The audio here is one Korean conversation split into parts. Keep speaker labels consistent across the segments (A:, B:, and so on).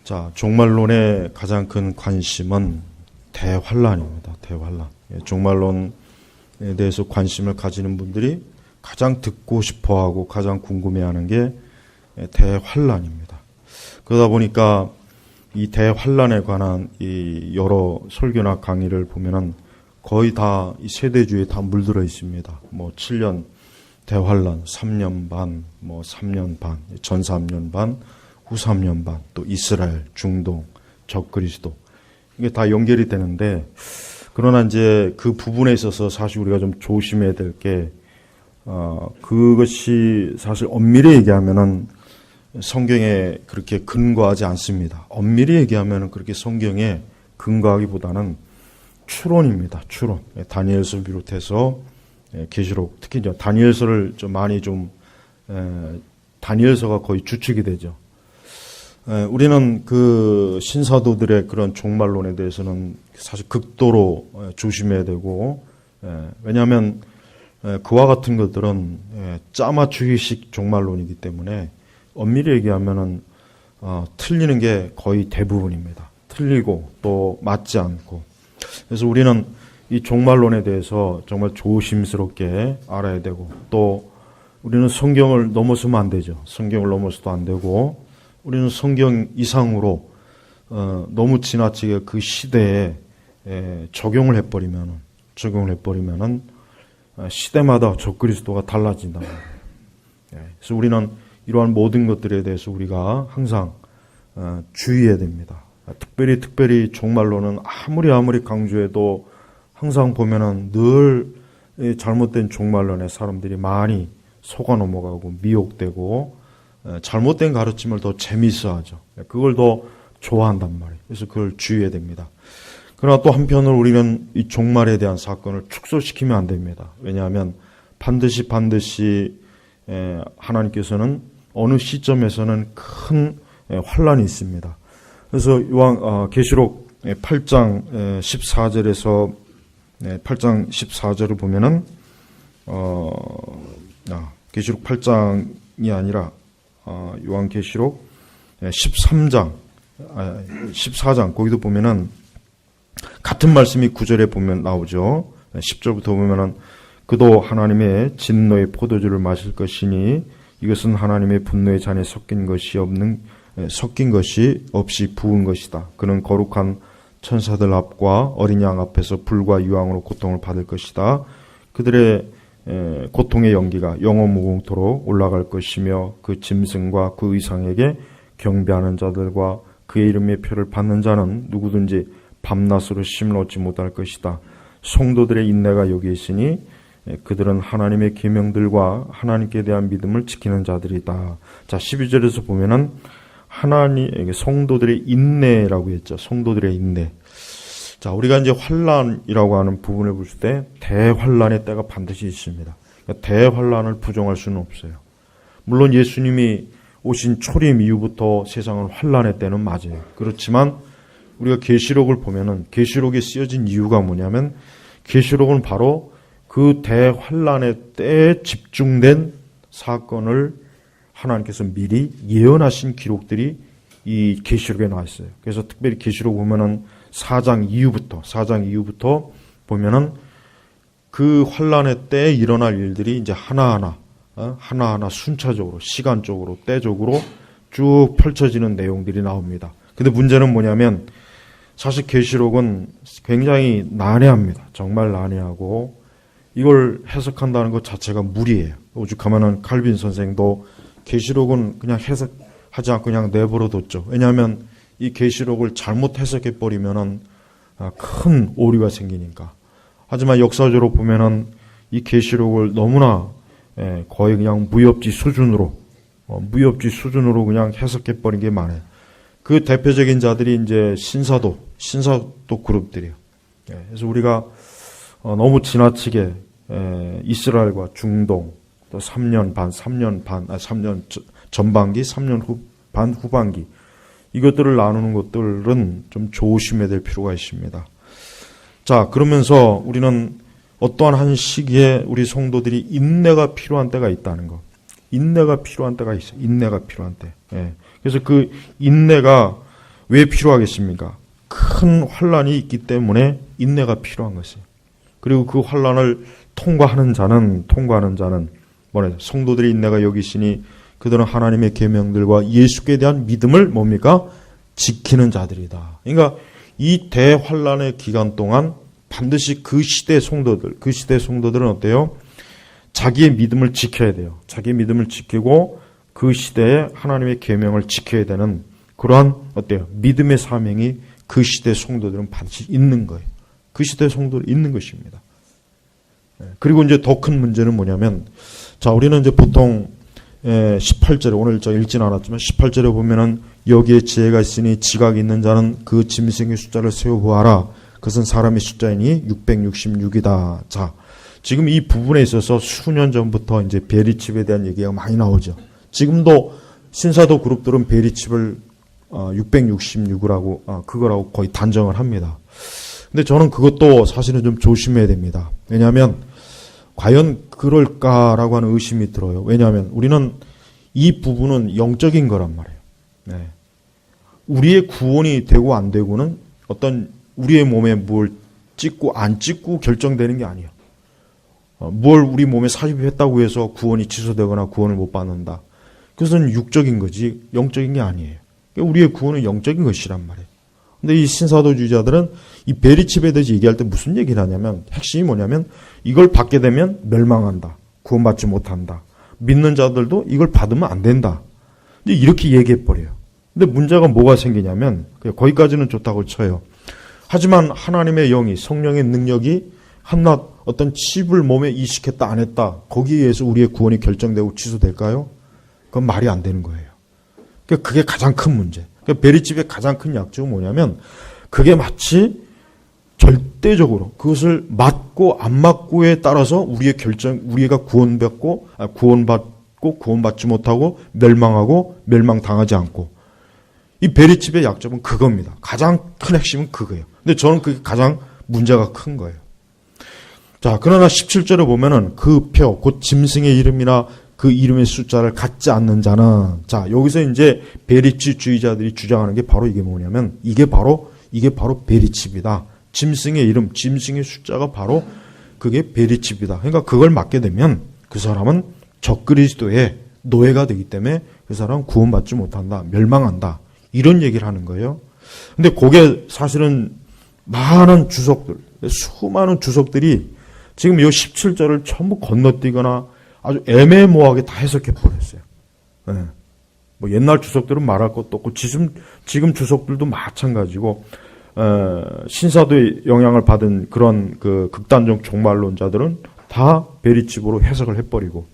A: 자, 종말론의 가장 큰 관심은 대환란입니다. 대환란. 종말론에 대해서 관심을 가지는 분들이 가장 듣고 싶어하고 가장 궁금해하는 게 대환란입니다. 그러다 보니까 이 대환란에 관한 이 여러 설교나 강의를 보면은 거의 다 이 세대주의에 다 물들어 있습니다. 뭐 7년 대환란, 3년 반, 뭐 3년 반, 전 3년 반, 후 3년 반, 또 이스라엘, 중동, 적그리스도. 이게 다 연결이 되는데, 그러나 이제 그 부분에 있어서 사실 우리가 좀 조심해야 될 게, 그것이 사실 엄밀히 얘기하면은 성경에 그렇게 근거하지 않습니다. 엄밀히 얘기하면은 그렇게 성경에 근거하기보다는 추론입니다. 추론. 다니엘서 비롯해서 계시록, 특히 이제 다니엘서를 좀 많이 다니엘서가 거의 주축이 되죠. 우리는 그 신사도들의 그런 종말론에 대해서는 사실 극도로 조심해야 되고, 왜냐하면 그와 같은 것들은 짜맞추기식 종말론이기 때문에 엄밀히 얘기하면은 틀리는 게 거의 대부분입니다. 틀리고 또 맞지 않고. 그래서 우리는 이 종말론에 대해서 정말 조심스럽게 알아야 되고, 또 우리는 성경을 넘어서면 안 되죠. 성경을 넘어서도 안 되고, 우리는 성경 이상으로 너무 지나치게 그 시대에 적용을 해버리면은 시대마다 적그리스도가 달라진다. 그래서 우리는 이러한 모든 것들에 대해서 우리가 항상 주의해야 됩니다. 특별히 종말론은 아무리 강조해도 항상 보면은 늘 잘못된 종말론에 사람들이 많이 속아 넘어가고 미혹되고 잘못된 가르침을 더 재미있어하죠. 그걸 더 좋아한단 말이에요. 그래서 그걸 주의해야 됩니다. 그러나 또 한편으로 우리는 이 종말에 대한 사건을 축소시키면 안 됩니다. 왜냐하면 반드시 하나님께서는 어느 시점에서는 큰 환란이 있습니다. 그래서 계시록 8장 14절에서 8장 14절을 보면은 계시록 8장이 아니라 요한계시록 14장 거기도 보면은 같은 말씀이 9절에 보면 나오죠. 10절부터 보면은 그도 하나님의 진노의 포도주를 마실 것이니 이것은 하나님의 분노의 잔에 섞인 것이 없이 부은 것이다. 그는 거룩한 천사들 앞과 어린 양 앞에서 불과 유황으로 고통을 받을 것이다. 그들의 고통의 연기가 영원무궁토록 올라갈 것이며 그 짐승과 그 의상에게 경배하는 자들과 그의 이름의 표를 받는 자는 누구든지 밤낮으로 쉼을 얻지 못할 것이다. 성도들의 인내가 여기 있으니 그들은 하나님의 계명들과 하나님께 대한 믿음을 지키는 자들이다. 자, 12절에서 보면은 성도들의 인내라고 했죠. 성도들의 인내. 자, 우리가 이제 환란이라고 하는 부분을 볼 때 대환란의 때가 반드시 있습니다. 그러니까 대환란을 부정할 수는 없어요. 물론 예수님이 오신 초림 이후부터 세상은 환란의 때는 맞아요. 그렇지만 우리가 계시록을 보면은 계시록이 쓰여진 이유가 뭐냐면 계시록은 바로 그 대환란의 때에 집중된 사건을 하나님께서 미리 예언하신 기록들이 이 계시록에 나와 있어요. 그래서 특별히 계시록 보면은 4장 이후부터 보면은 그 환란의 때에 일어날 일들이 이제 하나하나 순차적으로, 시간적으로, 때적으로 쭉 펼쳐지는 내용들이 나옵니다. 근데 문제는 뭐냐면 사실 계시록은 굉장히 난해합니다. 정말 난해하고 이걸 해석한다는 것 자체가 무리예요. 오죽하면은 칼빈 선생도 계시록은 그냥 해석하지 않고 그냥 내버려 뒀죠. 왜냐하면 이 계시록을 잘못 해석해 버리면은 큰 오류가 생기니까. 하지만 역사적으로 보면은 이 계시록을 너무나 거의 그냥 무협지 수준으로 그냥 해석해 버린 게 많아요. 그 대표적인 자들이 이제 신사도 그룹들이에요. 그래서 우리가 너무 지나치게 이스라엘과 중동 또 3년 전반기, 3년 반 후반기 이것들을 나누는 것들은 좀 조심해야 될 필요가 있습니다. 자, 그러면서 우리는 어떠한 한 시기에 우리 성도들이 인내가 필요한 때가 있다는 것. 인내가 필요한 때가 있어요. 인내가 필요한 때. 그래서 그 인내가 왜 필요하겠습니까? 큰 환란이 있기 때문에 인내가 필요한 것이에요. 그리고 그 환란을 통과하는 자는 뭐냐? 성도들의 인내가 여기 있으니 그들은 하나님의 계명들과 예수께 대한 믿음을 뭡니까? 지키는 자들이다. 그러니까 이 대환란의 기간 동안 반드시 그 시대 성도들은 어때요? 자기의 믿음을 지켜야 돼요. 자기의 믿음을 지키고 그 시대에 하나님의 계명을 지켜야 되는 그러한 어때요? 믿음의 사명이 그 시대 성도들은 반드시 있는 거예요. 그 시대 성도들은 있는 것입니다. 그리고 이제 더 큰 문제는 뭐냐면, 자, 우리는 이제 보통 18절에, 오늘 저 읽진 않았지만 18절에 보면은 여기에 지혜가 있으니 지각이 있는 자는 그 짐승의 숫자를 세어보아라. 그것은 사람의 숫자이니 666이다. 자, 지금 이 부분에 있어서 수년 전부터 이제 베리칩에 대한 얘기가 많이 나오죠. 지금도 신사도 그룹들은 베리칩을 666이라고 그거라고 거의 단정을 합니다. 근데 저는 그것도 사실은 좀 조심해야 됩니다. 왜냐하면 과연 그럴까라고 하는 의심이 들어요. 왜냐하면 우리는 이 부분은 영적인 거란 말이에요. 네. 우리의 구원이 되고 안 되고는 어떤 우리의 몸에 뭘 찍고 안 찍고 결정되는 게 아니에요. 뭘 우리 몸에 삽입했다고 해서 구원이 취소되거나 구원을 못 받는다. 그것은 육적인 거지 영적인 게 아니에요. 우리의 구원은 영적인 것이란 말이에요. 근데 이 신사도주의자들은 이 베리칩에 대해서 얘기할 때 무슨 얘기를 하냐면, 핵심이 뭐냐면 이걸 받게 되면 멸망한다. 구원받지 못한다. 믿는 자들도 이걸 받으면 안 된다. 이제 이렇게 얘기해버려요. 근데 문제가 뭐가 생기냐면, 거기까지는 좋다고 쳐요. 하지만 하나님의 영이, 성령의 능력이 한낱 어떤 칩을 몸에 이식했다 안 했다, 거기에 의해서 우리의 구원이 결정되고 취소될까요? 그건 말이 안 되는 거예요. 그게 가장 큰 문제. 베리칩의 가장 큰 약점은 뭐냐면, 그게 마치 절대적으로 그것을 맞고 안 맞고에 따라서 우리가 구원받고 구원받지 못하고 멸망하고 멸망당하지 않고, 이 베리칩의 약점은 그겁니다. 가장 큰 핵심은 그거예요. 근데 저는 그게 가장 문제가 큰 거예요. 자, 그러나 17절에 보면은 그 표, 곧 짐승의 이름이나 그 이름의 숫자를 갖지 않는 자는, 자, 여기서 이제 베리칩주의자들이 주장하는 게 바로 이게 뭐냐면, 이게 바로 베리칩이다. 짐승의 이름, 짐승의 숫자가 바로 그게 베리칩이다. 그러니까 그걸 맡게 되면 그 사람은 적그리스도의 노예가 되기 때문에 그 사람은 구원받지 못한다. 멸망한다. 이런 얘기를 하는 거예요. 근데 그게 사실은 많은 주석들, 수많은 주석들이 지금 이 17절을 전부 건너뛰거나 아주 애매모호하게 다 해석해 버렸어요. 네. 뭐 옛날 주석들은 말할 것도 없고 지금 주석들도 마찬가지고, 신사도의 영향을 받은 그런 그 극단적 종말론자들은 다 베리칩으로 해석을 해버리고.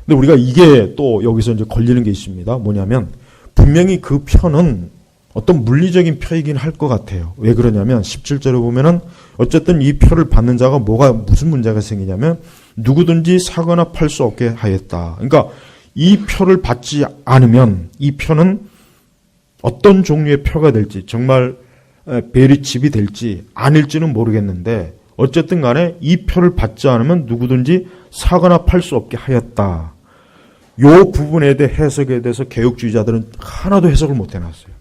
A: 근데 우리가 이게 또 여기서 이제 걸리는 게 있습니다. 뭐냐면 분명히 그 표는 어떤 물리적인 표이긴 할 것 같아요. 왜 그러냐면 17절에 보면은 어쨌든 이 표를 받는 자가 무슨 문제가 생기냐면 누구든지 사거나 팔 수 없게 하였다. 그러니까 이 표를 받지 않으면 이 표는 어떤 종류의 표가 될지, 정말 베리칩이 될지 아닐지는 모르겠는데 어쨌든 간에 이 표를 받지 않으면 누구든지 사거나 팔 수 없게 하였다. 요 부분에 대해 해석에 대해서 개혁주의자들은 하나도 해석을 못 해놨어요.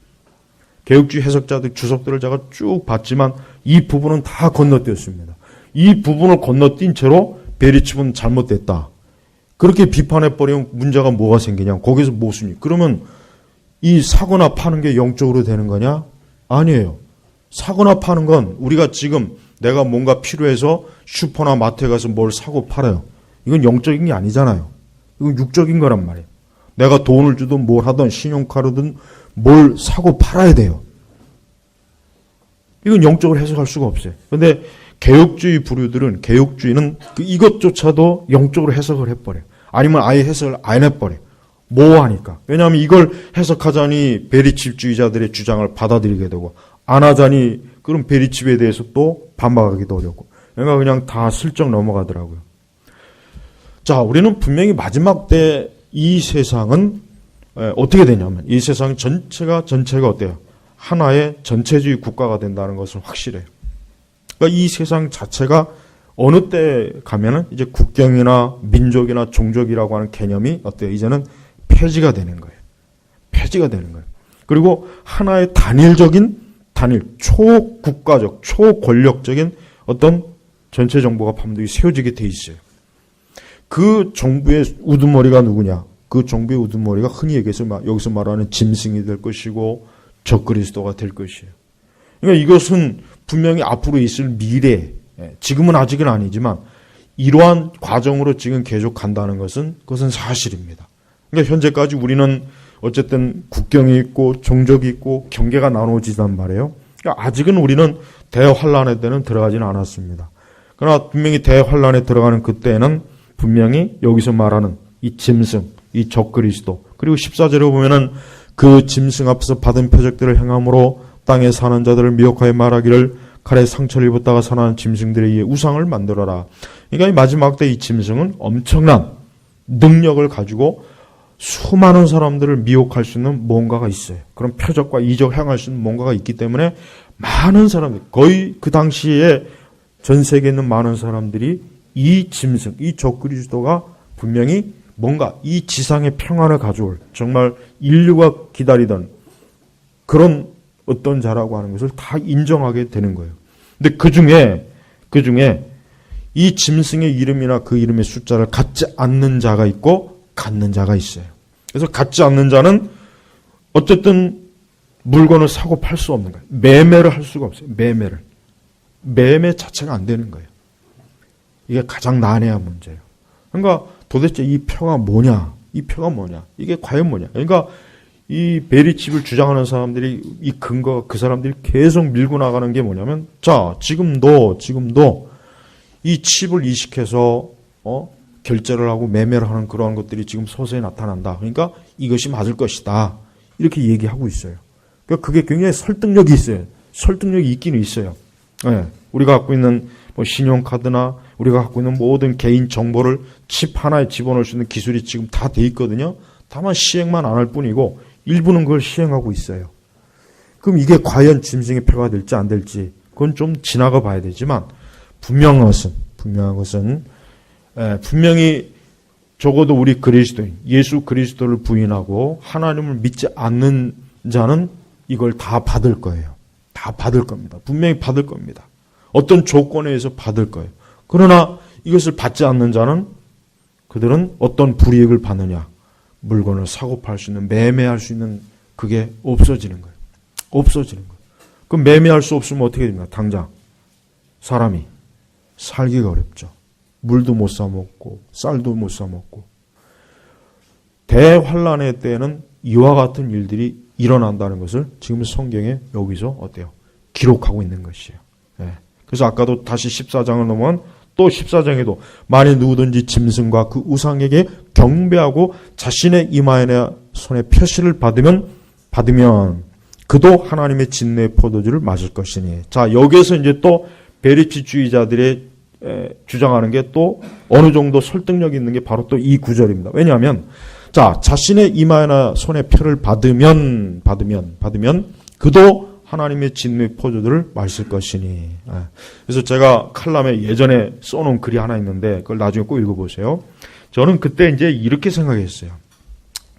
A: 개혁주의 해석자들 주석들을 제가 쭉 봤지만 이 부분은 다 건너뛰었습니다. 이 부분을 건너뛴 채로 베리칩은 잘못됐다. 그렇게 비판해버리면 문제가 뭐가 생기냐. 거기서 모순이. 그러면 이 사거나 파는 게 영적으로 되는 거냐? 아니에요. 사거나 파는 건 우리가 지금 내가 뭔가 필요해서 슈퍼나 마트에 가서 뭘 사고 팔아요. 이건 영적인 게 아니잖아요. 이건 육적인 거란 말이에요. 내가 돈을 주든 뭘 하든 신용카드든 뭘 사고 팔아야 돼요. 이건 영적으로 해석할 수가 없어요. 그런데 개혁주의 부류들은, 개혁주의는 이것조차도 영적으로 해석을 해버려요. 아니면 아예 해석을 안 해버려요. 모호하니까. 왜냐하면 이걸 해석하자니 베리칩주의자들의 주장을 받아들이게 되고, 안 하자니 그럼 베리칩에 대해서 또 반박하기도 어렵고, 그러니까 그냥 다 슬쩍 넘어가더라고요. 자, 우리는 분명히 마지막 때 이 세상은 어떻게 되냐면, 이 세상 전체가 어때요? 하나의 전체주의 국가가 된다는 것은 확실해요. 그러니까 이 세상 자체가 어느 때 가면은 이제 국경이나 민족이나 종족이라고 하는 개념이 어때요? 이제는 폐지가 되는 거예요. 폐지가 되는 거예요. 그리고 하나의 초국가적, 초권력적인 어떤 전체 정부가 반드시 세워지게 돼 있어요. 그 정부의 우두머리가 누구냐? 그 정부의 우두머리가 흔히 얘기해서 여기서 말하는 짐승이 될 것이고 적그리스도가 될 것이에요. 그러니까 이것은 분명히 앞으로 있을 미래, 지금은 아직은 아니지만 이러한 과정으로 지금 계속 간다는 그것은 사실입니다. 그러니까 현재까지 우리는 어쨌든 국경이 있고 종족이 있고 경계가 나눠지단 말이에요. 그러니까 아직은 우리는 대환란의 때는 들어가지는 않았습니다. 그러나 분명히 대환란에 들어가는 그때는 분명히 여기서 말하는 이 짐승, 이 적그리스도, 그리고 14절에 보면은 그 짐승 앞에서 받은 표적들을 행함으로 땅에 사는 자들을 미혹하여 말하기를 칼에 상처를 입었다가 살아난 짐승들에 의해 우상을 만들어라. 그러니까 이 마지막 때 이 짐승은 엄청난 능력을 가지고 수많은 사람들을 미혹할 수 있는 뭔가가 있어요. 그런 표적과 이적 행할 수 있는 뭔가가 있기 때문에 많은 사람들, 거의 그 당시에 전 세계에 있는 많은 사람들이 이 짐승, 이 적그리스도가 분명히 뭔가 이 지상의 평안을 가져올, 정말 인류가 기다리던 그런 어떤 자라고 하는 것을 다 인정하게 되는 거예요. 근데 그 중에 이 짐승의 이름이나 그 이름의 숫자를 갖지 않는 자가 있고 갖는 자가 있어요. 그래서 갖지 않는 자는 어쨌든 물건을 사고 팔 수 없는 거예요. 매매를 할 수가 없어요. 매매 자체가 안 되는 거예요. 이게 가장 난해한 문제예요. 그러니까 도대체 이 표가 뭐냐? 이 표가 뭐냐? 이게 과연 뭐냐? 그러니까 이 베리칩을 주장하는 사람들이 이 근거가 그 사람들이 계속 밀고 나가는 게 뭐냐면, 자, 지금도 이 칩을 이식해서 결제를 하고 매매를 하는 그러한 것들이 지금 서서히 나타난다. 그러니까 이것이 맞을 것이다. 이렇게 얘기하고 있어요. 그러니까 그게 굉장히 설득력이 있어요. 설득력이 있기는 있어요. 네. 우리가 갖고 있는 신용카드나 우리가 갖고 있는 모든 개인 정보를 칩 하나에 집어넣을 수 있는 기술이 지금 다 돼 있거든요. 다만 시행만 안 할 뿐이고 일부는 그걸 시행하고 있어요. 그럼 이게 과연 짐승의 표가 될지 안 될지 그건 좀 지나가 봐야 되지만 분명한 것은 분명히 적어도 우리 그리스도인, 예수 그리스도를 부인하고 하나님을 믿지 않는 자는 이걸 다 받을 거예요. 다 받을 겁니다. 분명히 받을 겁니다. 어떤 조건에 의해서 받을 거예요. 그러나 이것을 받지 않는 자는 그들은 어떤 불이익을 받느냐. 물건을 사고 팔 수 있는, 매매할 수 있는 그게 없어지는 거예요. 없어지는 거예요. 그럼 매매할 수 없으면 어떻게 됩니까? 당장 사람이 살기가 어렵죠. 물도 못 사 먹고 쌀도 못 사 먹고. 대환란의 때에는 이와 같은 일들이 일어난다는 것을 지금 성경에 여기서 어때요? 기록하고 있는 것이에요. 네. 그래서 아까도 다시 14장을 넘어간 또 14장에도 만일 누구든지 짐승과 그 우상에게 경배하고 자신의 이마에나 손에 표시를 받으면 그도 하나님의 진노의 포도주를 마실 것이니. 자, 여기에서 이제 또 베리치주의자들의 주장하는 게 또 어느 정도 설득력이 있는 게 바로 또 이 구절입니다. 왜냐하면 자, 자신의 이마에나 손에 표를 받으면 그도 하나님의 진노의 포도주를 마실 것이니. 그래서 제가 칼럼에 예전에 써놓은 글이 하나 있는데 그걸 나중에 꼭 읽어보세요. 저는 그때 이제 이렇게 생각했어요.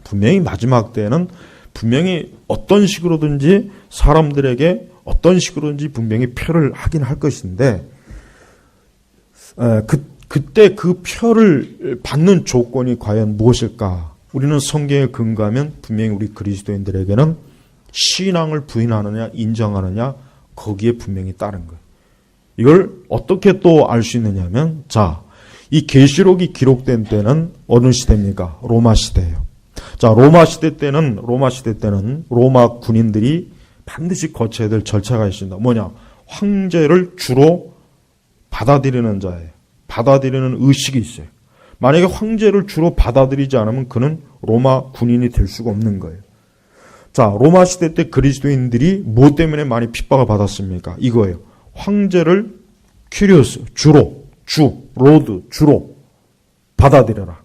A: 분명히 마지막 때는 분명히 어떤 식으로든지 사람들에게 어떤 식으로든지 분명히 표를 하긴 할 것인데 그때 그 표를 받는 조건이 과연 무엇일까? 우리는 성경에 근거하면 분명히 우리 그리스도인들에게는 신앙을 부인하느냐 인정하느냐 거기에 분명히 따른 거예요. 이걸 어떻게 또 알 수 있느냐 하면 자, 이 계시록이 기록된 때는 어느 시대입니까? 로마 시대예요. 자, 로마 시대 때는 로마 군인들이 반드시 거쳐야 될 절차가 있습니다. 뭐냐? 황제를 주로 받아들이는 자예요. 받아들이는 의식이 있어요. 만약에 황제를 주로 받아들이지 않으면 그는 로마 군인이 될 수가 없는 거예요. 자, 로마 시대 때 그리스도인들이 무엇 때문에 많이 핍박을 받았습니까? 이거예요. 황제를 큐리오스, 주로 받아들여라.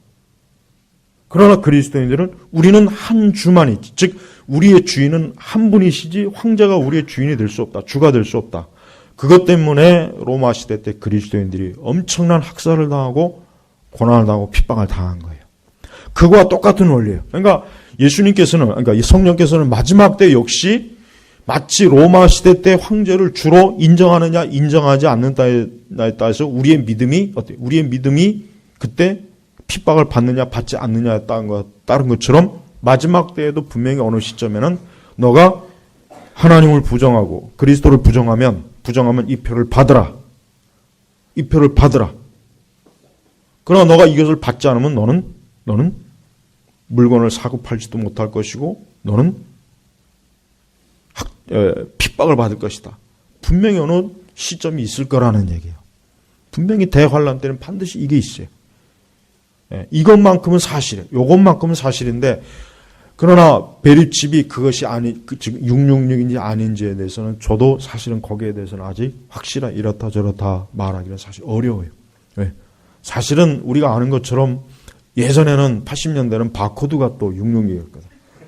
A: 그러나 그리스도인들은 우리는 한 주만 있지. 즉, 우리의 주인은 한 분이시지 황제가 우리의 주인이 될 수 없다. 주가 될 수 없다. 그것 때문에 로마 시대 때 그리스도인들이 엄청난 학살을 당하고 고난을 당하고 핍박을 당한 거예요. 그거와 똑같은 원리예요. 그러니까 예수님께서는, 그러니까 이 성령께서는 마지막 때 역시 마치 로마 시대 때 황제를 주로 인정하느냐 인정하지 않는다에 따라서 우리의 믿음이 어때요? 우리의 믿음이 그때 핍박을 받느냐 받지 않느냐에 따른 것처럼 마지막 때에도 분명히 어느 시점에는 너가 하나님을 부정하고 그리스도를 부정하면 이 표를 받으라. 이 표를 받으라. 그러나 너가 이것을 받지 않으면 너는 물건을 사고 팔지도 못할 것이고 너는 핍박을 받을 것이다. 분명히 어느 시점이 있을 거라는 얘기예요. 분명히 대환란 때는 반드시 이게 있어요. 이것만큼은 사실이에요. 이것만큼은 사실인데 그러나 베립집이 그것이 지금 666인지 아닌지에 대해서는 저도 사실은 거기에 대해서는 아직 확실한 이렇다 저렇다 말하기는 사실 어려워요. 왜? 사실은 우리가 아는 것처럼 예전에는 80년대는 바코드가 또 666이었거든.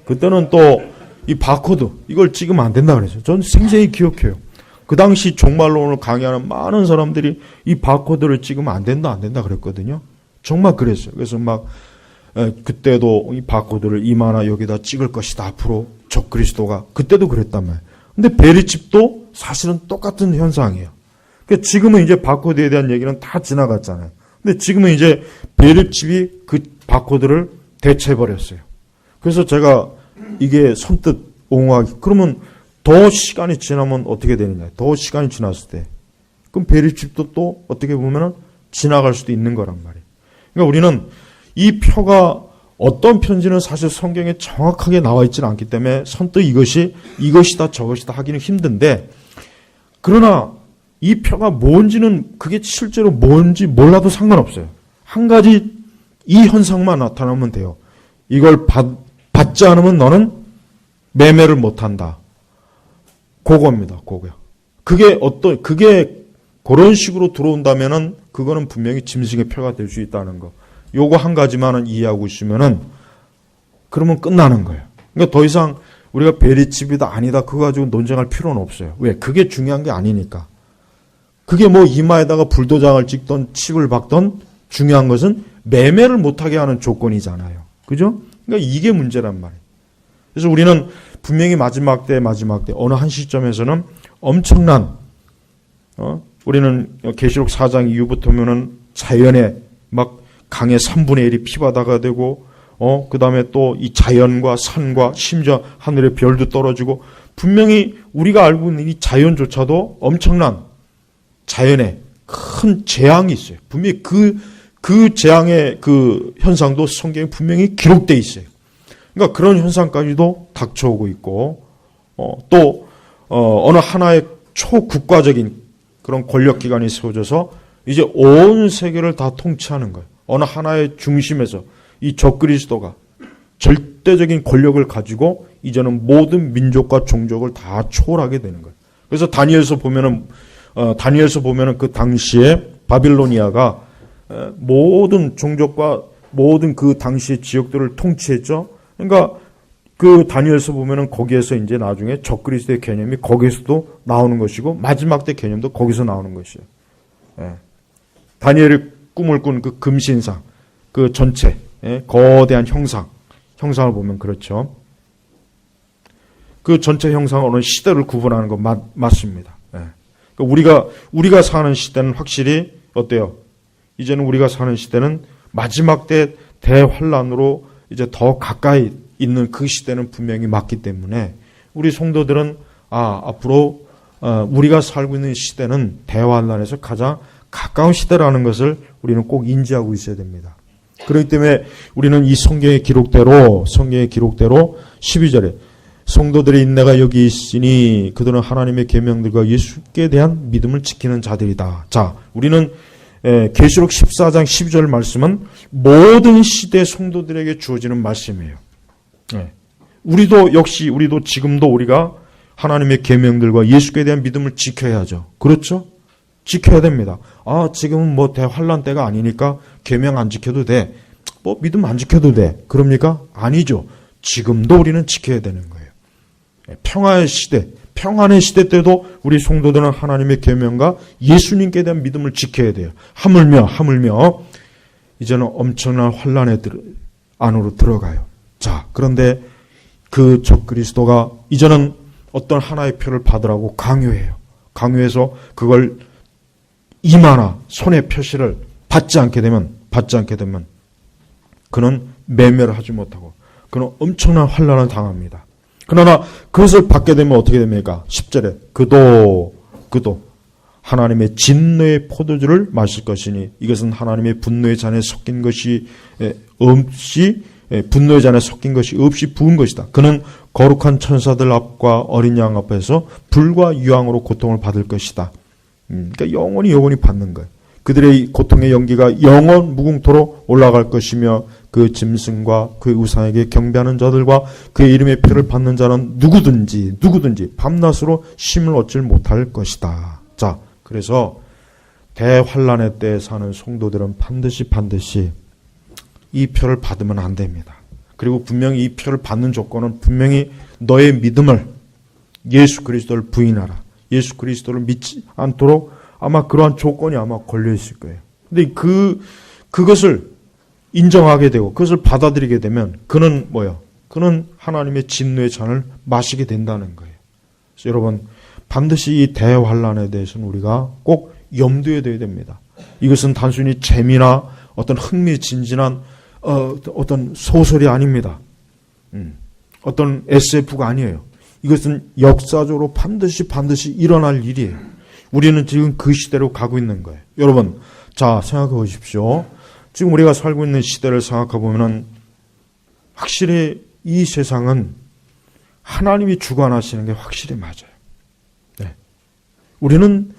A: 그때는 또 이 바코드 이걸 찍으면 안 된다 그랬어요. 저는 생생히 기억해요. 그 당시 종말론을 강의하는 많은 사람들이 이 바코드를 찍으면 안 된다 그랬거든요. 정말 그랬어요. 그래서 막 그때도 이 바코드를 이마나 여기다 찍을 것이다. 앞으로 적그리스도가 그때도 그랬단 말이에요. 근데 베리집도 사실은 똑같은 현상이에요. 그러니까 지금은 이제 바코드에 대한 얘기는 다 지나갔잖아요. 근데 지금은 이제 베립집이 그 바코드를 대체해버렸어요. 그래서 제가 이게 선뜻 옹호하기, 그러면 더 시간이 지나면 어떻게 되느냐. 더 시간이 지났을 때. 그럼 베립집도 또 어떻게 보면은 지나갈 수도 있는 거란 말이에요. 그러니까 우리는 이 표가 어떤 편지는 사실 성경에 정확하게 나와 있지는 않기 때문에 선뜻 이것이다 저것이다 하기는 힘든데 그러나 이 표가 뭔지는 그게 실제로 뭔지 몰라도 상관없어요. 한 가지 이 현상만 나타나면 돼요. 이걸 받지 않으면 너는 매매를 못한다. 그겁니다. 그거요. 그게 그런 식으로 들어온다면은 그거는 분명히 짐승의 표가 될 수 있다는 거. 요거 한 가지만은 이해하고 있으면은 그러면 끝나는 거예요. 그러니까 더 이상 우리가 베리집이다 아니다 그거 가지고 논쟁할 필요는 없어요. 왜? 그게 중요한 게 아니니까. 그게 뭐 이마에다가 불도장을 찍던 칩을 박던 중요한 것은 매매를 못하게 하는 조건이잖아요. 그죠? 그러니까 이게 문제란 말이에요. 그래서 우리는 분명히 마지막 때 어느 한 시점에서는 엄청난 우리는 계시록 4장 이후부터 보면은 자연에 막 강의 3분의 1이 피바다가 되고 그 다음에 또 이 자연과 산과 심지어 하늘의 별도 떨어지고 분명히 우리가 알고 있는 이 자연조차도 엄청난 자연에 큰 재앙이 있어요. 분명히 그 재앙의 그 현상도 성경에 분명히 기록되어 있어요. 그러니까 그런 현상까지도 닥쳐오고 있고 또 어느 하나의 초국가적인 그런 권력기관이 세워져서 이제 온 세계를 다 통치하는 거예요. 어느 하나의 중심에서 이 적그리스도가 절대적인 권력을 가지고 이제는 모든 민족과 종족을 다 초월하게 되는 거예요. 그래서 다니엘서 보면은 그 당시에 바빌로니아가 모든 종족과 모든 그 당시의 지역들을 통치했죠. 그러니까 그 다니엘서 보면은 거기에서 이제 나중에 적그리스도의 개념이 거기에서도 나오는 것이고 마지막 때 개념도 거기서 나오는 것이에요. 다니엘이 꿈을 꾼 그 금신상, 그 전체 거대한 형상을 보면 그렇죠. 그 전체 형상은 어느 시대를 구분하는 거 맞습니다. 그러니까 우리가 사는 시대는 확실히 어때요? 이제는 우리가 사는 시대는 마지막 때 대환란으로 이제 더 가까이 있는 그 시대는 분명히 맞기 때문에 우리 성도들은 앞으로 우리가 살고 있는 시대는 대환란에서 가장 가까운 시대라는 것을 우리는 꼭 인지하고 있어야 됩니다. 그렇기 때문에 우리는 이 성경의 기록대로 12절에 성도들의 인내가 여기 있으니 그들은 하나님의 계명들과 예수께 대한 믿음을 지키는 자들이다. 자, 우리는 계시록 14장 12절 말씀은 모든 시대 성도들에게 주어지는 말씀이에요. 우리도 지금도 우리가 하나님의 계명들과 예수께 대한 믿음을 지켜야죠. 그렇죠? 지켜야 됩니다. 지금은 뭐 대환란 때가 아니니까 계명 안 지켜도 돼. 뭐 믿음 안 지켜도 돼. 그럽니까? 아니죠. 지금도 우리는 지켜야 되는 거예요. 평안의 시대 때도 우리 성도들은 하나님의 계명과 예수님께 대한 믿음을 지켜야 돼요. 하물며 이제는 엄청난 환란의 안으로 들어가요. 자, 그런데 그 적그리스도가 이제는 어떤 하나의 표를 받으라고 강요해요. 강요해서 그걸 이마나 손의 표시를 받지 않게 되면 그는 매매를 하지 못하고 그는 엄청난 환난을 당합니다. 그러나 그것을 받게 되면 어떻게 됩니까? 10절에 그도 하나님의 진노의 포도주를 마실 것이니 이것은 하나님의 분노의 잔에 섞인 것이 없이 분노의 잔에 섞인 것이 없이 부은 것이다. 그는 거룩한 천사들 앞과 어린 양 앞에서 불과 유황으로 고통을 받을 것이다. 그러니까 영원히 받는 거예요. 그들의 고통의 연기가 영원 무궁토로 올라갈 것이며 그 짐승과 그 우상에게 경배하는 자들과 그의 이름의 표를 받는 자는 누구든지 밤낮으로 쉼을 얻지 못할 것이다. 자, 그래서 대환란의 때에 사는 성도들은 반드시 이 표를 받으면 안 됩니다. 그리고 분명히 이 표를 받는 조건은 분명히 너의 믿음을 예수 그리스도를 부인하라. 예수 그리스도를 믿지 않도록 아마 그러한 조건이 아마 걸려 있을 거예요. 근데 그것을 인정하게 되고 그것을 받아들이게 되면 그는 뭐예요? 그는 하나님의 진노의 잔을 마시게 된다는 거예요. 그래서 여러분 반드시 이 대환란에 대해서는 우리가 꼭 염두에 둬야 됩니다. 이것은 단순히 재미나 어떤 흥미진진한 어떤 소설이 아닙니다. 어떤 SF가 아니에요. 이것은 역사적으로 반드시 일어날 일이에요. 우리는 지금 그 시대로 가고 있는 거예요. 여러분, 자, 생각해 보십시오. 지금 우리가 살고 있는 시대를 생각해 보면은 확실히 이 세상은 하나님이 주관하시는 게 확실히 맞아요. 네. 우리는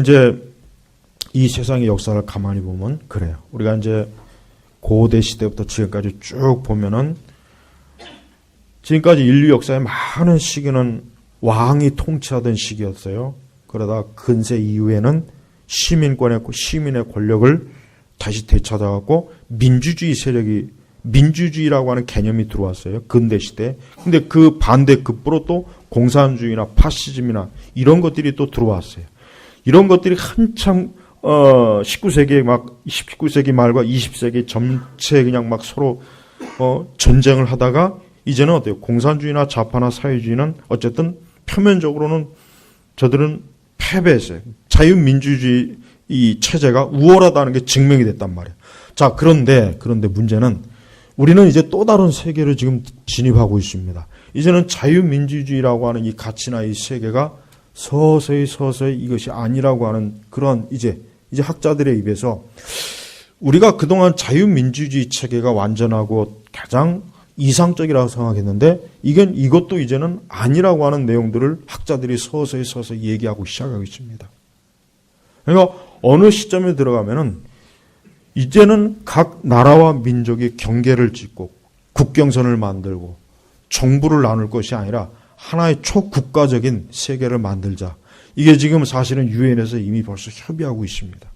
A: 이제 이 세상의 역사를 가만히 보면 그래요. 우리가 이제 고대 시대부터 지금까지 쭉 보면은 지금까지 인류 역사의 많은 시기는 왕이 통치하던 시기였어요. 그러다 근세 이후에는 시민의 권력을 다시 되찾아갖고 민주주의라고 하는 개념이 들어왔어요. 근대 시대에. 근데 그 반대급부로 또 공산주의나 파시즘이나 이런 것들이 또 들어왔어요. 이런 것들이 한참 19세기 말과 20세기 전체 그냥 막 서로 전쟁을 하다가 이제는 어때요? 공산주의나 좌파나 사회주의는 어쨌든 표면적으로는 저들은 패배했어요. 자유민주주의 이 체제가 우월하다는 게 증명이 됐단 말이에요. 자, 그런데 문제는 우리는 이제 또 다른 세계를 지금 진입하고 있습니다. 이제는 자유민주주의라고 하는 이 가치나 이 세계가 서서히 이것이 아니라고 하는 그런 이제 학자들의 입에서 우리가 그동안 자유민주주의 체계가 완전하고 가장 이상적이라고 생각했는데 이것도 이제는 아니라고 하는 내용들을 학자들이 서서히 얘기하고 시작하고 있습니다. 그러니까 어느 시점에 들어가면은 이제는 각 나라와 민족이 경계를 짓고 국경선을 만들고 정부를 나눌 것이 아니라 하나의 초국가적인 세계를 만들자. 이게 지금 사실은 유엔에서 이미 벌써 협의하고 있습니다.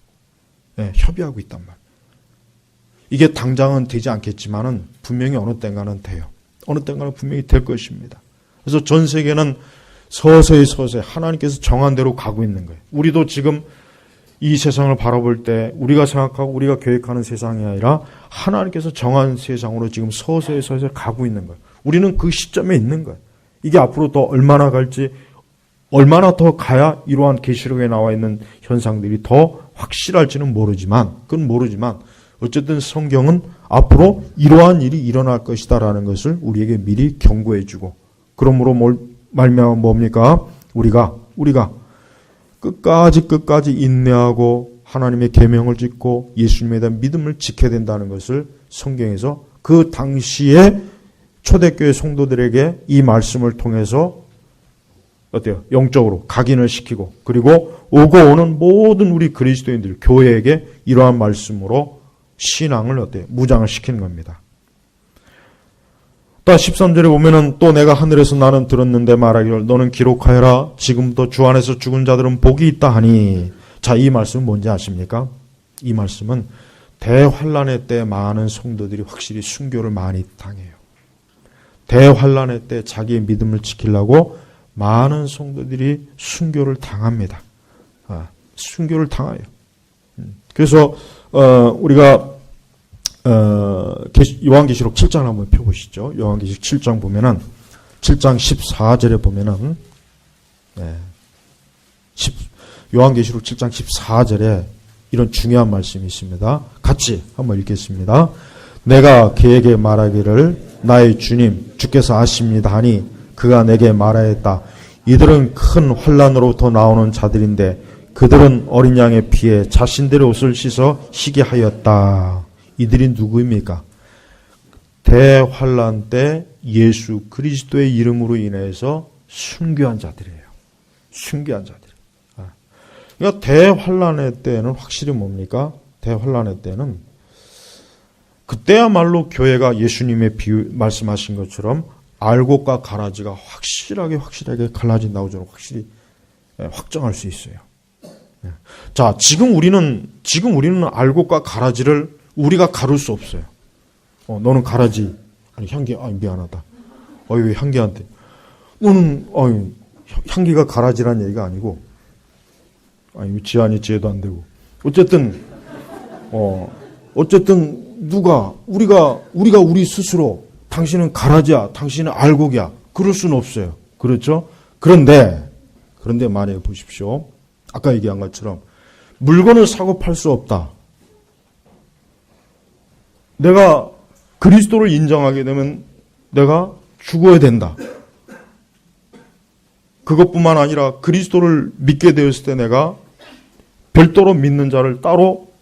A: 네, 협의하고 있단 말이에요. 이게 당장은 되지 않겠지만은 분명히 어느 땐가는 돼요. 어느 땐가는 분명히 될 것입니다. 그래서 전 세계는 서서히 하나님께서 정한 대로 가고 있는 거예요. 우리도 지금 이 세상을 바라볼 때 우리가 생각하고 우리가 계획하는 세상이 아니라 하나님께서 정한 세상으로 지금 서서히 가고 있는 거예요. 우리는 그 시점에 있는 거예요. 이게 앞으로 더 얼마나 갈지, 얼마나 더 가야 이러한 계시록에 나와 있는 현상들이 더 확실할지는 모르지만 어쨌든 성경은 앞으로 이러한 일이 일어날 것이다라는 것을 우리에게 미리 경고해주고, 그러므로 말미암아 뭡니까? 우리가 끝까지 인내하고 하나님의 계명을 짓고 예수님에 대한 믿음을 지켜야 된다는 것을 성경에서 그 당시에 초대교회 성도들에게 이 말씀을 통해서 어때요? 영적으로 각인을 시키고, 그리고 오고 오는 모든 우리 그리스도인들, 교회에게 이러한 말씀으로 신앙을 어때요? 무장을 시키는 겁니다. 또 13절에 보면은 또 내가 하늘에서 나는 들었는데 말하기를 너는 기록하여라. 지금부터 주 안에서 죽은 자들은 복이 있다 하니. 자, 이 말씀은 뭔지 아십니까? 이 말씀은 대환란의 때 많은 성도들이 확실히 순교를 많이 당해요. 대환란의 때 자기의 믿음을 지키려고 많은 성도들이 순교를 당합니다. 순교를 당해요. 그래서 우리가 요한계시록 7장 한번 펴보시죠. 요한계시록 7장 보면은 7장 14절에 보면은 요한계시록 7장 14절에 이런 중요한 말씀이 있습니다. 같이 한번 읽겠습니다. 내가 그에게 말하기를 나의 주님 주께서 아십니다 하니 그가 내게 말하였다. 이들은 큰 환난으로부터 나오는 자들인데 그들은 어린 양의 피에 자신들의 옷을 씻어 희게 하였다. 이들이 누구입니까? 대환난 때 예수 그리스도의 이름으로 인해서 순교한 자들이에요. 순교한 자들. 그러니까 대환난의 때는 확실히 뭡니까? 대환난의 때는 그때야말로 교회가 예수님의 말씀하신 것처럼 알곡과 가라지가 확실하게 갈라진다고 저는 확실히 확정할 수 있어요. 자, 지금 우리는 알곡과 가라지를 우리가 가를 수 없어요. 너는 가라지, 아니 향기, 미안하다. 왜 향기한테? 너는 향기가 가라지란 얘기가 아니고, 지안이 지혜도 안 되고. 어쨌든 우리가 우리 스스로 당신은 가라지야, 당신은 알곡이야. 그럴 수는 없어요. 그렇죠? 그런데 만약에 보십시오. 아까 얘기한 것처럼 물건을 사고 팔 수 없다. 내가 그리스도를 인정하게 되면 내가 죽어야 된다. 그것뿐만 아니라 그리스도를 믿게 되었을 때 내가 별도로 믿는 자를 따로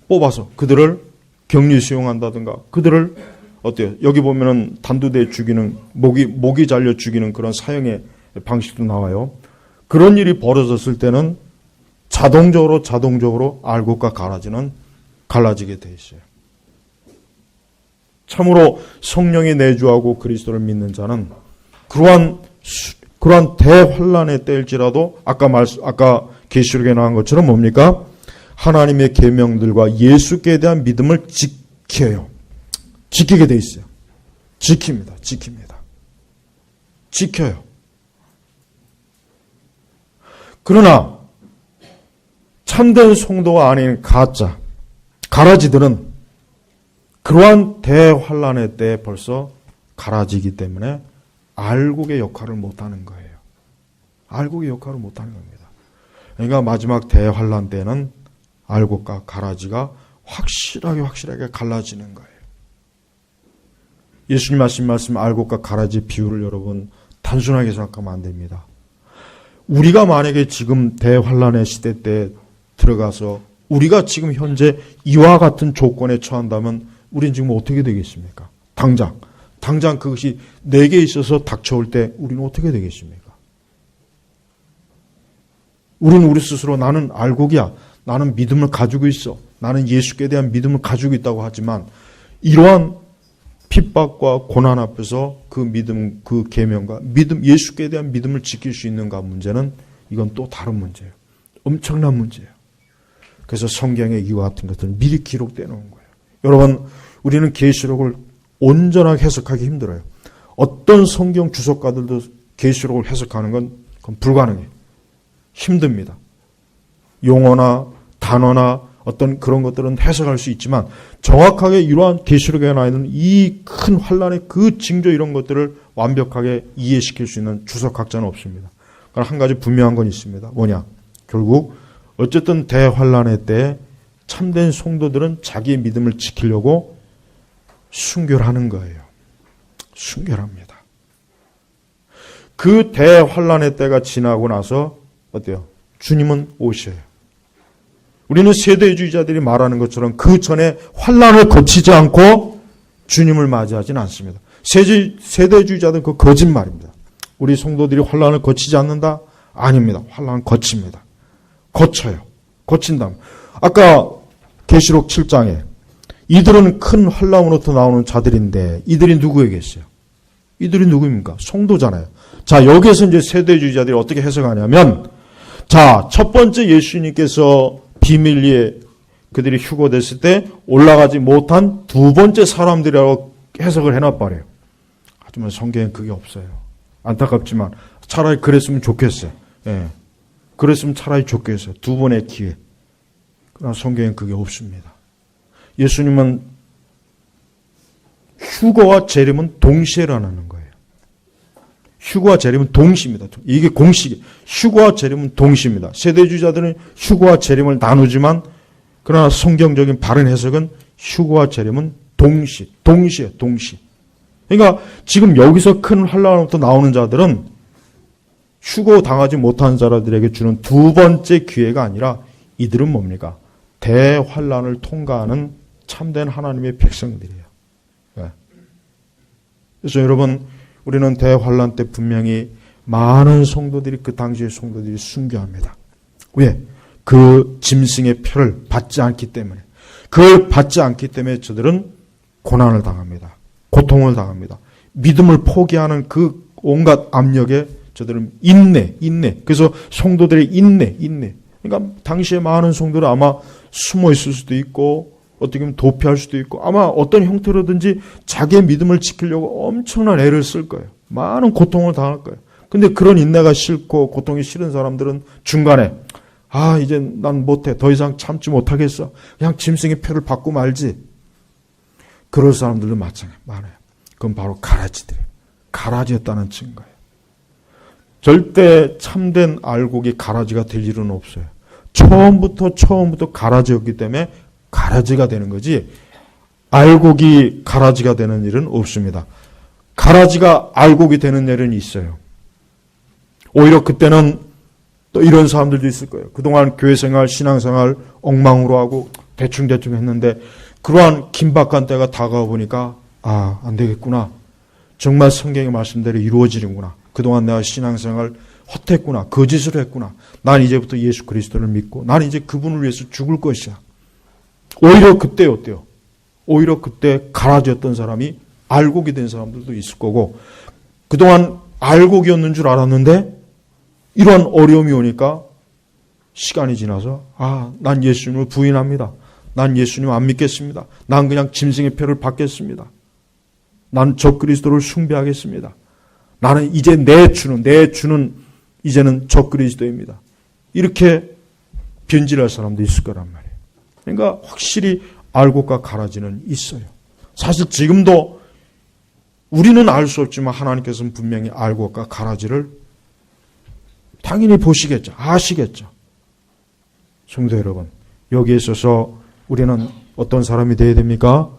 A: 뽑아서 그들을 격리 수용한다든가 그들을 어때요? 여기 보면은 단두대 죽이는 목이 잘려 죽이는 그런 사형의 방식도 나와요. 그런 일이 벌어졌을 때는 자동적으로 알곡과 가라지는 갈라지게 돼 있어요. 참으로 성령이 내주하고 그리스도를 믿는 자는 그러한 대환난의 때일지라도 아까 계시록에 나온 것처럼 뭡니까? 하나님의 계명들과 예수께 대한 믿음을 지켜요. 지키게 돼 있어요. 지킵니다. 지켜요. 그러나 참된 성도가 아닌 가짜, 가라지들은 그러한 대환난의 때에 벌써 갈아지기 때문에 알곡의 역할을 못하는 거예요. 알곡의 역할을 못하는 겁니다. 그러니까 마지막 대환난 때는 알곡과 가라지가 확실하게 갈라지는 거예요. 예수님 하신 말씀 알곡과 가라지 비유를 여러분 단순하게 생각하면 안 됩니다. 우리가 만약에 지금 대환난의 시대 때 들어가서 우리가 지금 현재 이와 같은 조건에 처한다면 우리는 지금 어떻게 되겠습니까? 당장 그것이 내게 있어서 닥쳐올 때 우리는 어떻게 되겠습니까? 우리는 우리 스스로 나는 알곡이야. 나는 믿음을 가지고 있어. 나는 예수께 대한 믿음을 가지고 있다고 하지만 이러한 핍박과 고난 앞에서 그 믿음, 그 계명과 예수께 대한 믿음을 지킬 수 있는가 문제는 이건 또 다른 문제예요. 엄청난 문제예요. 그래서 성경에 이와 같은 것들을 미리 기록되어 놓은 거예요. 여러분, 우리는 계시록을 온전하게 해석하기 힘들어요. 어떤 성경 주석가들도 계시록을 해석하는 건 그건 불가능해요. 힘듭니다. 용어나 단어나 어떤 그런 것들은 해석할 수 있지만 정확하게 이러한 계시록에 나와 있는 이 큰 환란의 그 징조 이런 것들을 완벽하게 이해시킬 수 있는 주석학자는 없습니다. 그러나 한 가지 분명한 건 있습니다. 뭐냐? 결국 어쨌든 대환란의 때에 참된 성도들은 자기의 믿음을 지키려고 순교를 하는 거예요. 순교를 합니다. 그 대환란의 때가 지나고 나서 어때요? 주님은 오셔요. 우리는 세대주의자들이 말하는 것처럼 그 전에 환란을 거치지 않고 주님을 맞이하지는 않습니다. 세대주의자들은 그 거짓말입니다. 우리 성도들이 환란을 거치지 않는다? 아닙니다. 환란을 거칩니다. 거쳐요. 거친다. 아까 계시록 7장에 이들은 큰 환란으로부터 나오는 자들인데 이들이 누구에게있어요? 이들이 누구입니까? 성도잖아요. 자, 여기에서 이제 세대주의자들이 어떻게 해석하냐면 자, 첫 번째 예수님께서 비밀리에 그들이 휴거됐을 때 올라가지 못한 두 번째 사람들이라고 해석을 해놔버려요. 하지만 성경엔 그게 없어요. 안타깝지만 차라리 그랬으면 좋겠어요. 예. 그랬으면 차라리 좋겠어요. 두 번의 기회. 그러나 성경엔 그게 없습니다. 예수님은 휴거와 재림은 동시에 일어나는 거예요. 휴거와 재림은 동시입니다. 이게 공식이에요. 휴거와 재림은 동시입니다. 세대주의자들은 휴거와 재림을 나누지만 그러나 성경적인 바른 해석은 휴거와 재림은 동시에. 그러니까 지금 여기서 큰 환란으로부터 나오는 자들은 휴거 당하지 못한 자들에게 주는 두 번째 기회가 아니라 이들은 뭡니까? 대환란을 통과하는 참된 하나님의 백성들이에요. 네. 그래서 여러분, 우리는 대환란 때 분명히 많은 성도들이 그 당시의 성도들이 순교합니다. 왜? 그 짐승의 표를 받지 않기 때문에. 그걸 받지 않기 때문에 저들은 고난을 당합니다. 고통을 당합니다. 믿음을 포기하는 그 온갖 압력에 저들은 인내. 그래서 성도들의 인내. 그러니까 당시에 많은 성도들은 아마 숨어 있을 수도 있고 어떻게 보면 도피할 수도 있고 아마 어떤 형태로든지 자기의 믿음을 지키려고 엄청난 애를 쓸 거예요. 많은 고통을 당할 거예요. 근데 그런 인내가 싫고 고통이 싫은 사람들은 중간에 이제 난 못해. 더 이상 참지 못하겠어. 그냥 짐승의 표를 받고 말지. 그럴 사람들도 마찬가지 많아요. 그건 바로 가라지들이에요. 가라지였다는 증거예요. 절대 참된 알곡이 가라지가 될 일은 없어요. 처음부터 가라지였기 때문에 가라지가 되는 거지 알곡이 가라지가 되는 일은 없습니다. 가라지가 알곡이 되는 일은 있어요. 오히려 그때는 또 이런 사람들도 있을 거예요. 그동안 교회생활, 신앙생활 엉망으로 하고 대충 했는데 그러한 긴박한 때가 다가와 보니까 안 되겠구나. 정말 성경의 말씀대로 이루어지는구나. 그동안 내가 신앙생활 헛했구나. 거짓을 했구나. 난 이제부터 예수 그리스도를 믿고 난 이제 그분을 위해서 죽을 것이야. 오히려 그때 어때요? 오히려 그때 가라지였던 사람이 알곡이 된 사람들도 있을 거고 그동안 알곡이었는 줄 알았는데 이런 어려움이 오니까 시간이 지나서 난 예수님을 부인합니다. 난 예수님 안 믿겠습니다. 난 그냥 짐승의 표를 받겠습니다. 난 적그리스도를 숭배하겠습니다. 나는 이제 내 주는 이제는 적그리스도입니다. 이렇게 변질할 사람도 있을 거란 말이에요. 그러니까 확실히 알곡과 가라지는 있어요. 사실 지금도 우리는 알 수 없지만 하나님께서는 분명히 알곡과 가라지를 당연히 보시겠죠. 아시겠죠. 성도 여러분, 여기에 있어서 우리는 어떤 사람이 되어야 됩니까?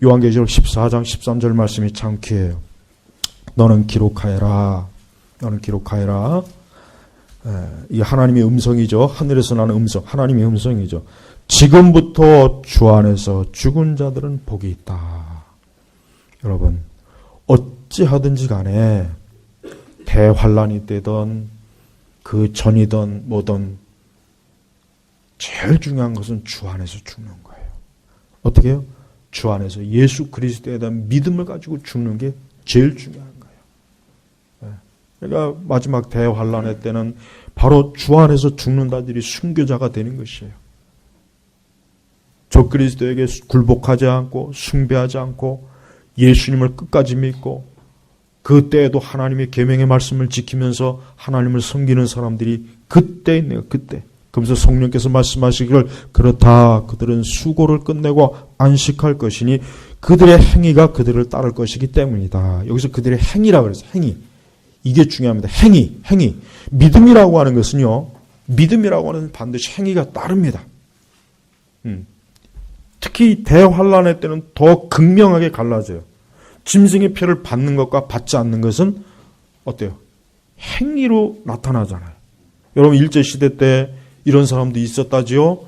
A: 요한계시록 14장 13절 말씀이 참 귀해요. 너는 기록하여라. 이게 하나님의 음성이죠. 하늘에서 나는 음성, 하나님의 음성이죠. 지금부터 주 안에서 죽은 자들은 복이 있다. 여러분, 어찌하든지 간에 대환란이 되던 그 전이든 뭐든 제일 중요한 것은 주 안에서 죽는 거예요. 어떻게 해요? 주 안에서 예수 그리스도에 대한 믿음을 가지고 죽는 게 제일 중요한 거예요. 그러니까 마지막 대환란의 때는 바로 주 안에서 죽는 자들이 순교자가 되는 것이에요. 적그리스도에게 굴복하지 않고 숭배하지 않고 예수님을 끝까지 믿고 그때에도 하나님의 계명의 말씀을 지키면서 하나님을 섬기는 사람들이 그때 있네요. 그때. 그러면서 성령께서 말씀하시기를 그렇다. 그들은 수고를 끝내고 안식할 것이니 그들의 행위가 그들을 따를 것이기 때문이다. 여기서 그들의 행위라고 그랬어요. 행위. 이게 중요합니다. 행위. 믿음이라고 하는 것은요. 믿음이라고 하는 반드시 행위가 따릅니다. 특히 대환란의 때는 더 극명하게 갈라져요. 짐승의 표를 받는 것과 받지 않는 것은 어때요? 행위로 나타나잖아요. 여러분 일제시대 때 이런 사람도 있었다지요.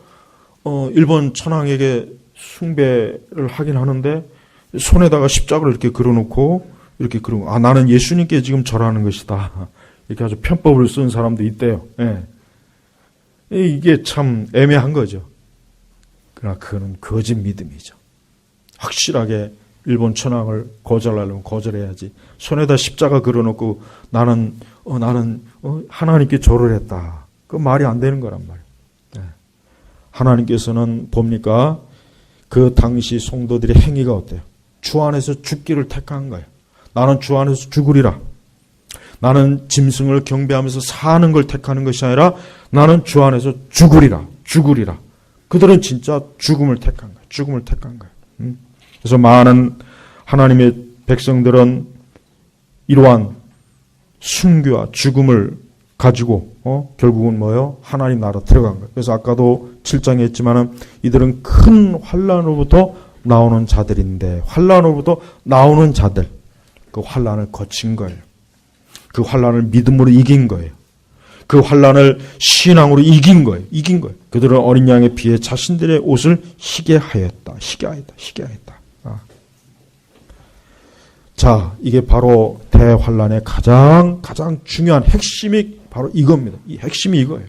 A: 일본 천황에게 숭배를 하긴 하는데 손에다가 십자가를 이렇게 그려놓고 이렇게 그러고 나는 예수님께 지금 절하는 것이다. 이렇게 아주 편법을 쓴 사람도 있대요. 예. 이게 참 애매한 거죠. 그러나 그거는 거짓 믿음이죠. 확실하게 일본 천황을 거절하려면 거절해야지. 손에다 십자가 그려놓고 나는 하나님께 절을 했다. 그 말이 안 되는 거란 말이에요. 네. 하나님께서는 봅니까? 그 당시 성도들의 행위가 어때요? 주 안에서 죽기를 택한 거예요. 나는 주 안에서 죽으리라. 나는 짐승을 경배하면서 사는 걸 택하는 것이 아니라 나는 주 안에서 죽으리라. 그들은 진짜 죽음을 택한 거예요. 그래서 많은 하나님의 백성들은 이러한 순교와 죽음을 가지고 결국은 뭐예요? 하나님 나라 들어간 거예요. 그래서 아까도 7장에 했지만은 이들은 큰 환난으로부터 나오는 자들인데, 환난으로부터 나오는 자들, 그 환난을 거친 거예요. 그 환난을 믿음으로 이긴 거예요. 그 환난을 신앙으로 이긴 거예요. 이긴 거예요. 그들은 어린 양의 피에 자신들의 옷을 희게 하였다. 희게 하였다. 자, 이게 바로 대환난의 가장 중요한 핵심이 바로 이겁니다. 이 핵심이 이거예요.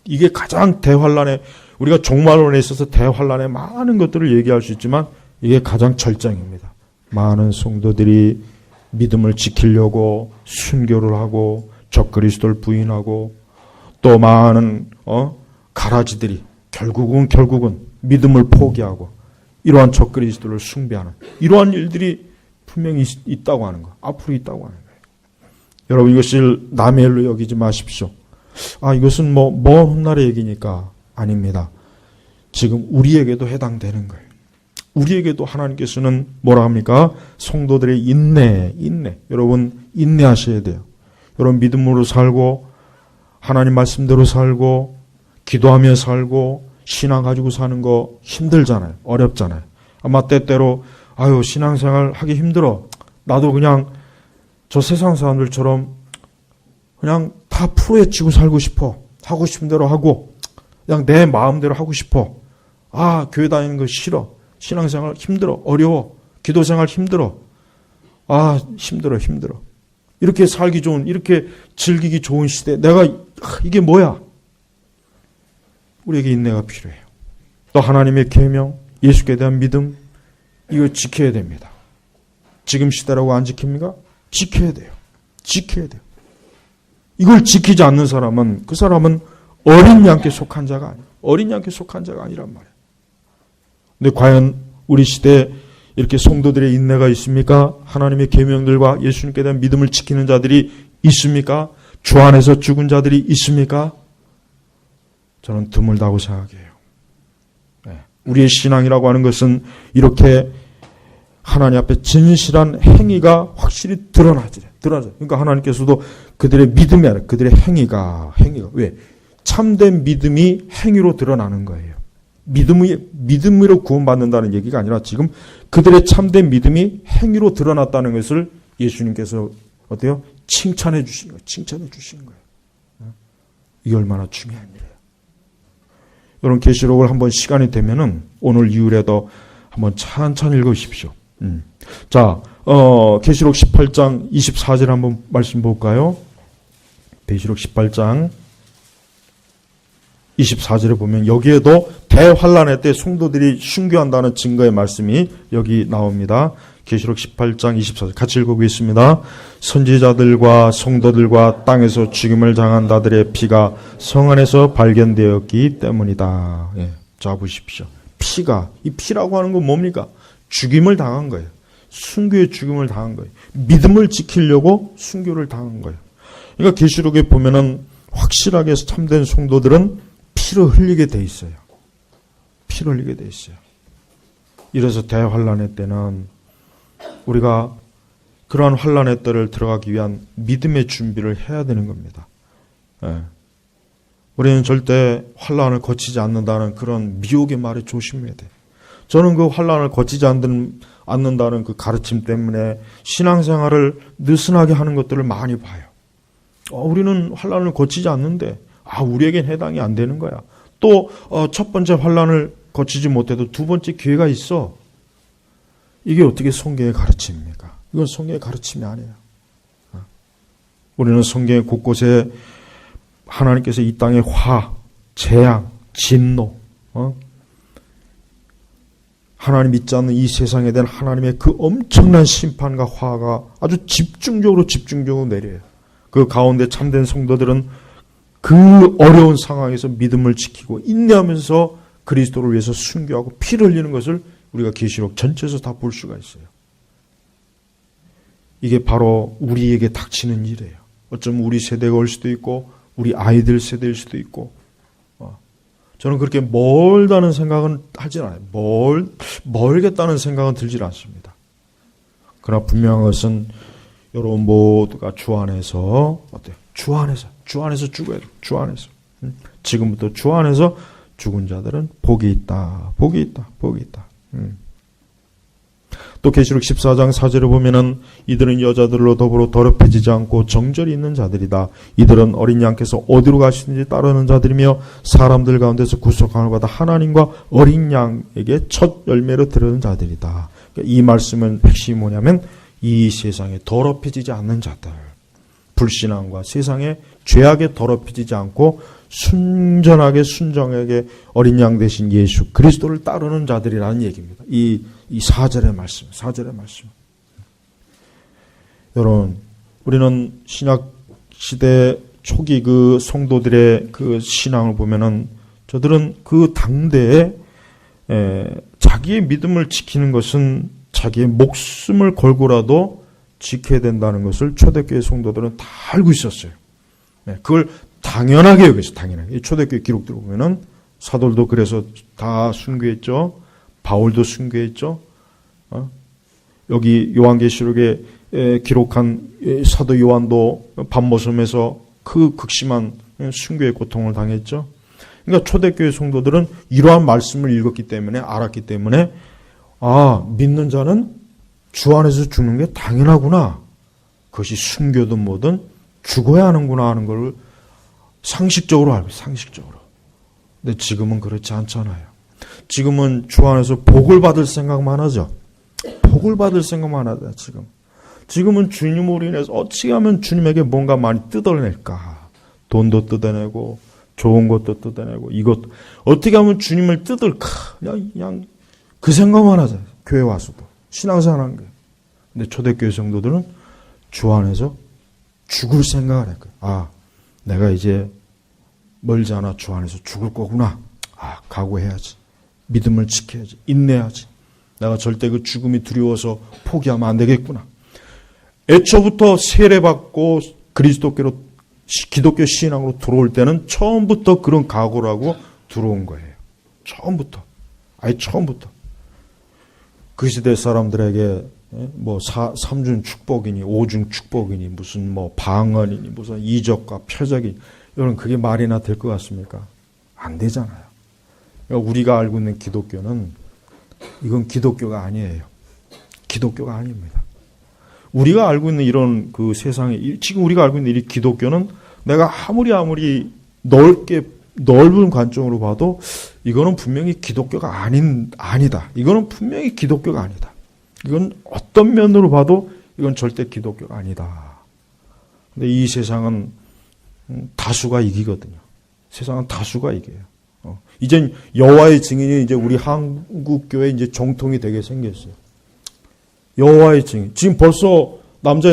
A: 이게 가장 대환난의, 우리가 종말론에 있어서 대환난의 많은 것들을 얘기할 수 있지만 이게 가장 절정입니다. 많은 성도들이 믿음을 지키려고 순교를 하고 적그리스도를 부인하고, 또 많은 가라지들이 결국은 믿음을 포기하고 이러한 적그리스도를 숭배하는 이러한 일들이 분명히 있다고 하는 거, 앞으로 있다고 하는 거예요. 여러분, 이것을 남의 일로 여기지 마십시오. 이것은 먼 훗날의 얘기니까. 아닙니다. 지금 우리에게도 해당되는 거예요. 우리에게도 하나님께서는 뭐라 합니까? 성도들의 인내. 여러분, 인내하셔야 돼요. 여러분, 믿음으로 살고 하나님 말씀대로 살고 기도하며 살고 신앙 가지고 사는 거 힘들잖아요. 어렵잖아요. 아마 때때로 신앙생활 하기 힘들어. 나도 그냥 저 세상 사람들처럼 그냥 다 풀어헤치고 살고 싶어. 하고 싶은 대로 하고 그냥 내 마음대로 하고 싶어. 교회 다니는 거 싫어. 신앙생활 힘들어. 어려워. 기도생활 힘들어. 힘들어. 이렇게 살기 좋은, 이렇게 즐기기 좋은 시대. 내가 이게 뭐야? 우리에게 인내가 필요해요. 또 하나님의 계명, 예수께 대한 믿음, 이거 지켜야 됩니다. 지금 시대라고 안 지킵니까? 지켜야 돼요. 이걸 지키지 않는 사람은, 그 사람은 어린 양께 속한 자가 아니에요. 어린 양께 속한 자가 아니란 말이에요. 근데 과연 우리 시대에 이렇게 성도들의 인내가 있습니까? 하나님의 계명들과 예수님께 대한 믿음을 지키는 자들이 있습니까? 주 안에서 죽은 자들이 있습니까? 저는 드물다고 생각해요. 우리의 신앙이라고 하는 것은 이렇게 하나님 앞에 진실한 행위가 확실히 드러나죠. 그러니까 하나님께서도 그들의 믿음이 아니라 그들의 행위가 왜? 참된 믿음이 행위로 드러나는 거예요. 믿음으로 구원받는다는 얘기가 아니라 지금 그들의 참된 믿음이 행위로 드러났다는 것을 예수님께서 어때요? 칭찬해 주신 거예요. 이게 얼마나 중요한 일이에요. 여러분, 계시록을 한번 시간이 되면은 오늘 이후에도 한번 천천히 읽으십시오. 자, 계시록 18장 24절 한번 말씀 볼까요? 계시록 18장 24절에 보면 여기에도 대환란의 때 성도들이 순교한다는 증거의 말씀이 여기 나옵니다. 계시록 18장 24절 같이 읽어보겠습니다. 선지자들과 성도들과 땅에서 죽임을 당한 자들의 피가 성 안에서 발견되었기 때문이다. 자, 보십시오. 이 피라고 하는 건 뭡니까? 죽임을 당한 거예요. 순교의 죽임을 당한 거예요. 믿음을 지키려고 순교를 당한 거예요. 그러니까 계시록에 보면은 확실하게 참된 성도들은 피를 흘리게 돼 있어요. 이래서 대환란의 때는 우리가 그러한 환란의 때를 들어가기 위한 믿음의 준비를 해야 되는 겁니다. 우리는 절대 환란을 거치지 않는다는 그런 미혹의 말에 조심해야 돼. 저는 그 환란을 거치지 않는다는 그 가르침 때문에 신앙생활을 느슨하게 하는 것들을 많이 봐요. 우리는 환란을 거치지 않는데 우리에겐 해당이 안 되는 거야. 또 첫 번째 환란을 거치지 못해도 두 번째 기회가 있어. 이게 어떻게 성경의 가르침입니까? 이건 성경의 가르침이 아니에요. 우리는 성경의 곳곳에 하나님께서 이 땅의 화, 재앙, 진노, 하나님 믿지 않는 이 세상에 대한 하나님의 그 엄청난 심판과 화가 아주 집중적으로 내려요. 그 가운데 참된 성도들은 그 어려운 상황에서 믿음을 지키고 인내하면서 그리스도를 위해서 순교하고 피를 흘리는 것을 우리가 계시록 전체에서 다 볼 수가 있어요. 이게 바로 우리에게 닥치는 일이에요. 어쩌면 우리 세대가 올 수도 있고 우리 아이들 세대일 수도 있고 저는 그렇게 멀다는 생각은 하진 않아요. 멀겠다는 생각은 들질 않습니다. 그러나 분명한 것은 여러분 모두가 주 안에서 어때요? 주 안에서 죽어야 돼. 주 안에서. 지금부터 주 안에서 죽은 자들은 복이 있다. 복이 있다. 복이 있다. 또 계시록 14장 4절에 보면은 이들은 여자들로 더불어 더럽혀지지 않고 정절이 있는 자들이다. 이들은 어린 양께서 어디로 가시는지 따르는 자들이며 사람들 가운데서 구속함을 받아 하나님과 어린 양에게 첫 열매로 들어는 자들이다. 그러니까 이 말씀은 핵심이 뭐냐면 이 세상에 더럽혀지지 않는 자들, 불신앙과 세상의 죄악에 더럽혀지지 않고 순전하게 순정하게 어린 양 대신 예수 그리스도를 따르는 자들이라는 얘기입니다. 이 4절의 말씀. 여러분, 우리는 신약 시대 초기 그 성도들의 그 신앙을 보면은 저들은 그 당대에 자기의 믿음을 지키는 것은 자기의 목숨을 걸고라도 지켜야 된다는 것을 초대교회 성도들은 다 알고 있었어요. 그걸 당연하게 여겼어요. 당연하게. 이 초대교회 기록들을 보면은 사도들도 그래서 다 순교했죠. 바울도 순교했죠. 여기 요한계시록에 기록한 사도 요한도 밤모섬에서 그 극심한 순교의 고통을 당했죠. 그러니까 초대교회 성도들은 이러한 말씀을 읽었기 때문에 알았기 때문에 믿는 자는 주 안에서 죽는 게 당연하구나. 그것이 순교든 뭐든 죽어야 하는구나 하는 걸 상식적으로 알고 있어요. 상식적으로. 근데 지금은 그렇지 않잖아요. 지금은 주 안에서 복을 받을 생각만 하죠. 복을 받을 생각만 하다 지금은 주님으로 인해서 어떻게 하면 주님에게 뭔가 많이 뜯어낼까. 돈도 뜯어내고 좋은 것도 뜯어내고 이것 어떻게 하면 주님을 뜯을까. 그냥 그 생각만 하잖아요. 교회 와서도. 신앙생활하는 거예요. 근데 초대교회 성도들은 주 안에서 죽을 생각을 했고요. 내가 이제 멀지 않아 주 안에서 죽을 거구나. 각오해야지. 믿음을 지켜야지. 인내해야지. 내가 절대 그 죽음이 두려워서 포기하면 안 되겠구나. 애초부터 세례받고 그리스도교로 기독교 신앙으로 들어올 때는 처음부터 그런 각오를 하고 들어온 거예요. 처음부터. 처음부터. 그 시대 사람들에게 뭐 삼중 축복이니 오중 축복이니 무슨 뭐 방언이니 무슨 이적과 표적이 이런 그게 말이나 될 것 같습니까? 안 되잖아요. 그러니까 우리가 알고 있는 기독교는 이건 기독교가 아니에요. 기독교가 아닙니다. 우리가 알고 있는 이런 그 세상에 지금 우리가 알고 있는 이 기독교는 내가 아무리 넓은 관점으로 봐도 이거는 분명히 기독교가 아니다. 이거는 분명히 기독교가 아니다. 이건 어떤 면으로 봐도 이건 절대 기독교가 아니다. 근데 이 세상은 다수가 이기거든요. 세상은 다수가 이겨요. 이젠 여호와의 증인이 이제 우리 한국 교회 이제 정통이 되게 생겼어요. 여호와의 증인. 지금 벌써 남자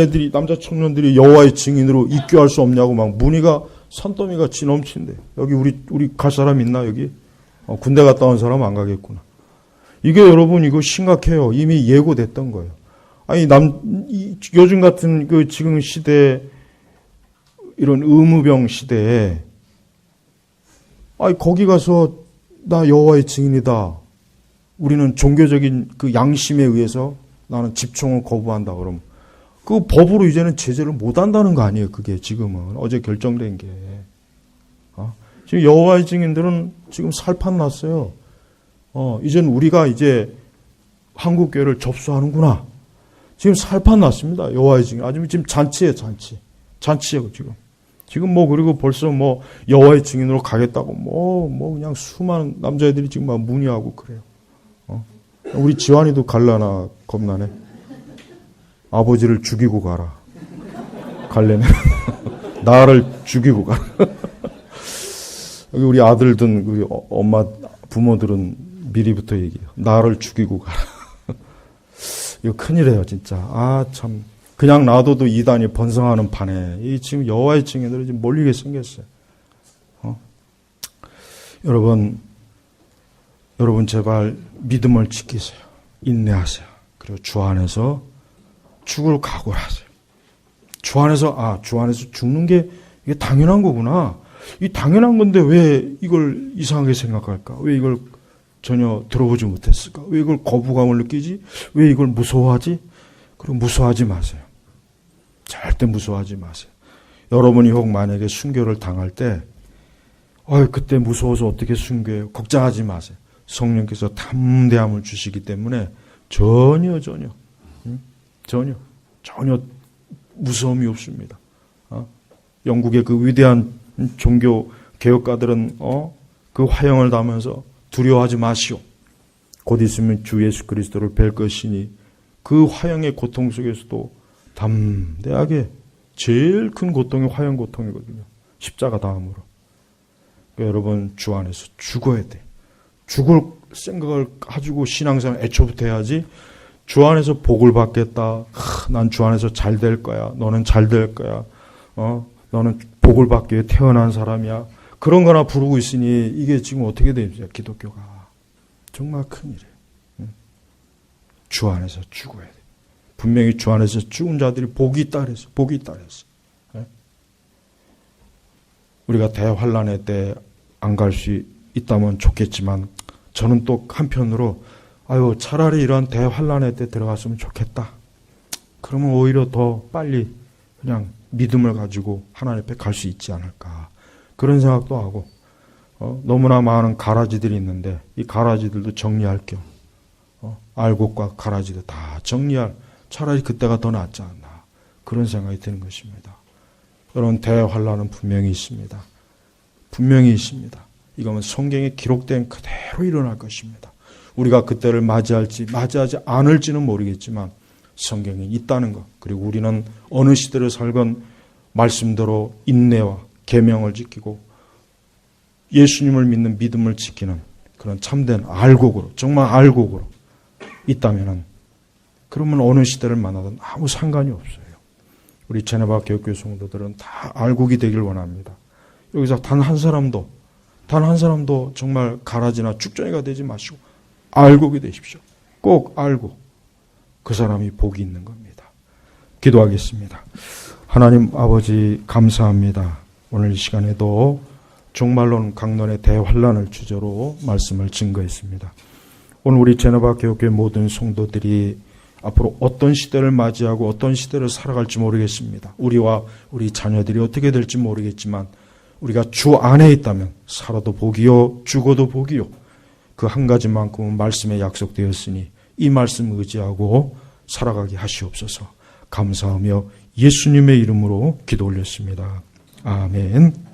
A: 청년들이 여호와의 증인으로 입교할 수 없냐고 막 문의가 산더미가 지넘친대. 여기 우리 갈 사람 있나 여기? 군대 갔다 온 사람 안 가겠구나. 이게 여러분 이거 심각해요. 이미 예고됐던 거예요. 요즘 같은 그 지금 시대 이런 의무병 시대에 거기 가서 나 여호와의 증인이다. 우리는 종교적인 그 양심에 의해서 나는 집총을 거부한다. 그러면 그 법으로 이제는 제재를 못 한다는 거 아니에요. 그게 지금은 어제 결정된 게. 지금 여호와의 증인들은 지금 살판 났어요. 이제는 우리가 이제 한국 교회를 접수하는구나. 지금 살판 났습니다. 여호와의 증인. 아주 지금 잔치예요, 잔치. 잔치예요, 지금. 지금 그리고 벌써 여호와의 증인으로 가겠다고 그냥 수많은 남자애들이 지금 막 문의하고 그래요. 우리 지환이도 갈라나 겁나네. 아버지를 죽이고 가라. 갈래네. 나를 죽이고 가라. 여기 우리 아들든 우리 엄마 부모들은 미리부터 얘기해요. 나를 죽이고 가라. 이거 큰일이에요, 진짜. 참. 그냥 놔둬도 이단이 번성하는 판에 이 지금 여호와의 증인들이 지금 몰리게 생겼어요. 여러분 제발 믿음을 지키세요. 인내하세요. 그리고 주 안에서 죽을 각오를 하세요. 주 안에서 죽는 게 이게 당연한 거구나. 이 당연한 건데 왜 이걸 이상하게 생각할까? 왜 이걸 전혀 들어보지 못했을까? 왜 이걸 거부감을 느끼지? 왜 이걸 무서워하지? 그리고 무서워하지 마세요. 절대 무서워하지 마세요. 여러분이 혹 만약에 순교를 당할 때 그때 무서워서 어떻게 순교해요? 걱정하지 마세요. 성령께서 담대함을 주시기 때문에 전혀 무서움이 없습니다. 영국의 그 위대한 종교 개혁가들은 그 화형을 담으면서 두려워하지 마시오. 곧 있으면 주 예수 그리스도를 뵐 것이니 그 화형의 고통 속에서도 담대하게 제일 큰 고통이 화형 고통이거든요. 십자가 다음으로. 그러니까 여러분 주 안에서 죽어야 돼. 죽을 생각을 가지고 신앙생활 애초부터 해야지. 주 안에서 복을 받겠다. 난 주 안에서 잘 될 거야. 너는 잘 될 거야. 너는 복을 받기 위해 태어난 사람이야. 그런 거나 부르고 있으니 이게 지금 어떻게 됩니까? 기독교가. 정말 큰일이에요. 주 안에서 죽어야 돼. 분명히 주 안에서 죽은 자들이 복이 있다 그랬어요. 복이 있다 그랬어요. 우리가 대환란의 때 안 갈 수 있다면 좋겠지만 저는 또 한편으로 차라리 이런 대환란의 때 들어갔으면 좋겠다. 그러면 오히려 더 빨리 그냥 믿음을 가지고 하나님 앞에 갈 수 있지 않을까. 그런 생각도 하고 너무나 많은 가라지들이 있는데 이 가라지들도 정리할 겸 알곡과 가라지도 다 정리할 차라리 그때가 더 낫지 않나. 그런 생각이 드는 것입니다. 여러분 대환란은 분명히 있습니다. 분명히 있습니다. 이거는 성경에 기록된 그대로 일어날 것입니다. 우리가 그때를 맞이할지 맞이하지 않을지는 모르겠지만 성경에 있다는 것. 그리고 우리는 어느 시대를 살건 말씀대로 인내와 계명을 지키고 예수님을 믿는 믿음을 지키는 그런 참된 알곡으로 정말 알곡으로 있다면은 그러면 어느 시대를 만나든 아무 상관이 없어요. 우리 제네바 교육교회 성도들은 다 알곡이 되길 원합니다. 여기서 단 한 사람도 정말 가라지나 쭉정이가 되지 마시고 알곡이 되십시오. 꼭 알고 그 사람이 복이 있는 겁니다. 기도하겠습니다. 하나님 아버지 감사합니다. 오늘 이 시간에도 종말론 강론의 대환란을 주제로 말씀을 증거했습니다. 오늘 우리 제네바 교육교회 모든 성도들이 앞으로 어떤 시대를 맞이하고 어떤 시대를 살아갈지 모르겠습니다. 우리와 우리 자녀들이 어떻게 될지 모르겠지만 우리가 주 안에 있다면 살아도 복이요 죽어도 복이요 그 한 가지만큼은 말씀에 약속되었으니 이 말씀 의지하고 살아가게 하시옵소서. 감사하며 예수님의 이름으로 기도 올렸습니다. 아멘.